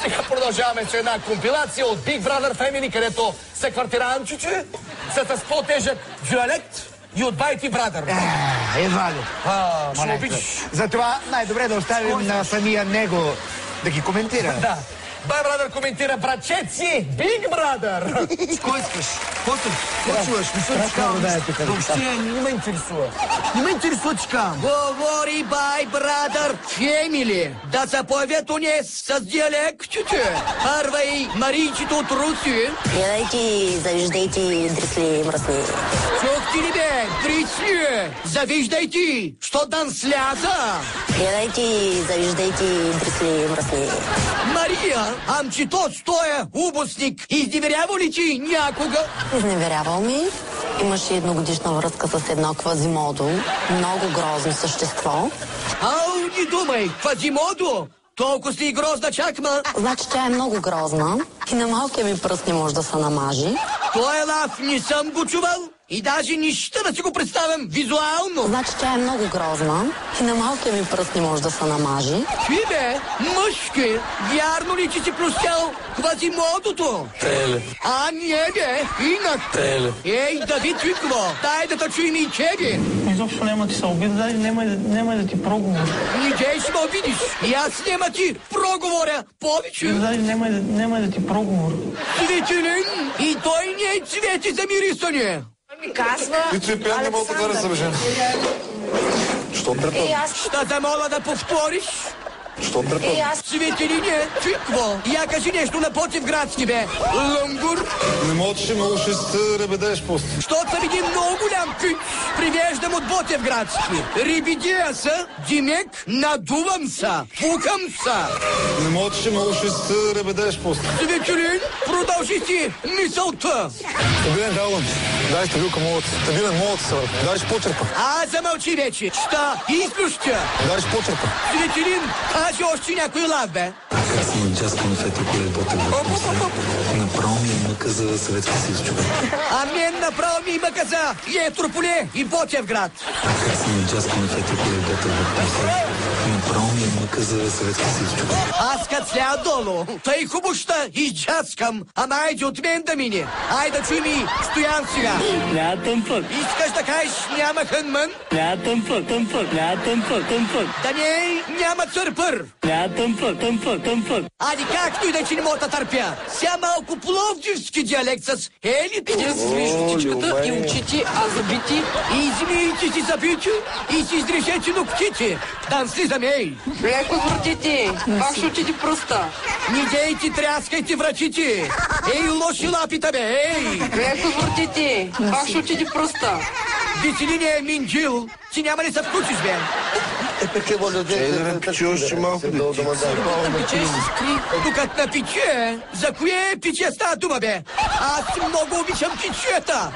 Сега продължаваме с една компилация от Big Brother Family, където се квартира Анчиче с по-тежък диалект и от Байти Брадър. Едва ли. Ще обичаш. Затова най-добре да оставим на самия него да ги коментира. Да. Бай Брадър коментира братчеци Big Brother. Кой искаш? Какво чуваш? Въобще не ме интересува. Не ме интересува, че казвам. Говори Бай Брадър Фемили. Да се появят у не с диалектите. Първа и Марийчето от Руси. Гледайте, завиждайте, дрисли мръсни. Чухте ли бе, дрисли? Завиждайте, що дан сляза. Гледайте, завиждайте, дрисли мръсни. Мария, амче той е убосник. Изневерявал ли ти някога? Изневерявал ми. Имаше едногодишна връзка с едно квазимодо. Много грозно същество. Ау, не думай, квазимодо. Толкова си и грозна чакма. Значи тя е много грозна и на малкия ми пръст не може да се намажи. Той е лав, не съм го чувал. И даже нищо да си го представям визуално. Значи тя е много грозна и на малкия ми пръст не може да се намажи. Ти бе, мъжки, вярно ли, че си простял квазимодото? Теле. А не бе, инак. Теле. Ей, Давид Викво, дай да те чуем и тебе. Изобщо няма ти се обида, даже няма да ти проговори. Нидей ще ме обидиш. И аз няма ти проговоря повече. Даже няма да ти проговори. Цветелин, и той не е цвети за мирисане. И цвепян не мога така да съм жен. Що трепа? Ще те моля да повториш. Що трепа? Цветелине, Викво, я кажи нещо на Ботевградски, бе. Лунгур. Не мога, че много ще се ребедеш просто. Щото съм един много голям пич, привеждам от Ботевградски. Рибидея са, Димек, надувам са, пукам са. Не мога, че много ще се ребедеш просто. Цветелин, продължи си мисълта. Стабилен Далан, дай стабилка молот. Стабилен молот се върху. Дай почерпа. Замълчи вече. Ща, изключа. Дай почерпа. Цветелин, кажи още някой лав, бе. Аз съм джаз конфети, коле Ботевград. Направо ми е мъка за Съветски съюз, човек. А мен направо ми има каза и Етрополе и Ботевград. Аз съм джаз конфети, коле Ботевград. Направо ми е мъка за Съветски съюз, човек. Аз като сля долу, тъй хубоща изджаскам, ама айде от мен да мине. Айде да чуй ми Стоян сега. Тъмпък, Искаш да кажеш няма хънмън? тъмпък, Да не, няма църпър. тъмпък. Ади както и да че не мога да търпя. Ся малко пловдивски диалект с елите. Виждичката и очите, а забити. И змиите си забити, и си изрешете ногтите. Там слизам, ей. Леко с вратите, пак ще отиде пръста. Не дейте, тряскайте вратите. Ей, лоши лапита, бе, ей. Леко с вратите, пак ще отиде пръста. Веселине е Минджил. Ти няма ли се включиш, бе? Чуваш, че малко ли? Пече се скри. Докато на пиче, за кое пиче става дума, бе? Аз много обичам пичета.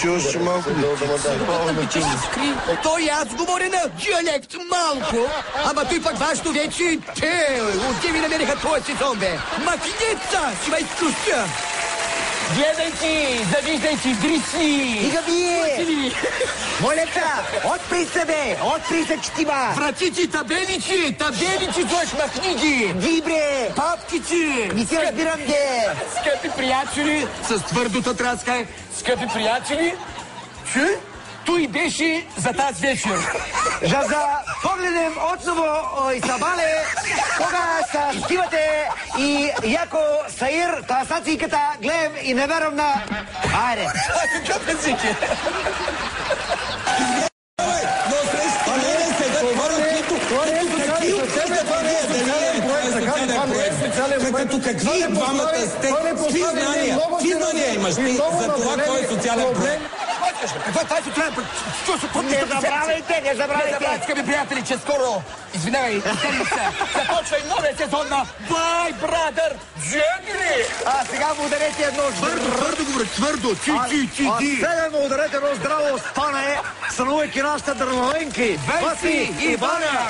Чуваш, че малко ли? Пече се скри. Той аз говоря на диалект малко, ама той пък вашето вече отде ми намериха този сезон, бе. Макинеца, ще ме изключа. Гледайте, завиждайте, дрисли. Ига вие! Молета, отпри се, бе! Отпри се, четима! Вратите, табелици, той махни ги. Дибре! Папкици. Не си разбирам, де! Скъпи приятели, с твърдата траска, скъпи приятели, че той беше за тази вечер. За да погледнем отново и Сабале, кога са стивате и яко Саир, тасацийката, гледам и не верам на... Айде! Какъв език е? Като какви двамата сте, какви знания имаш ти за това, кой е социален проект? Каква е тази социален проект? Не забравяйте, не забравяйте! Скъпи приятели, че скоро, извинявай, започва и новия сезон на Бай Брадър Джунгли! А сега му ударете едно... Твърдо говоря, твърдо, ти. А сега му ударете едно здраво стане, сънувайки нашите дърмаленки. Веси и Ваня!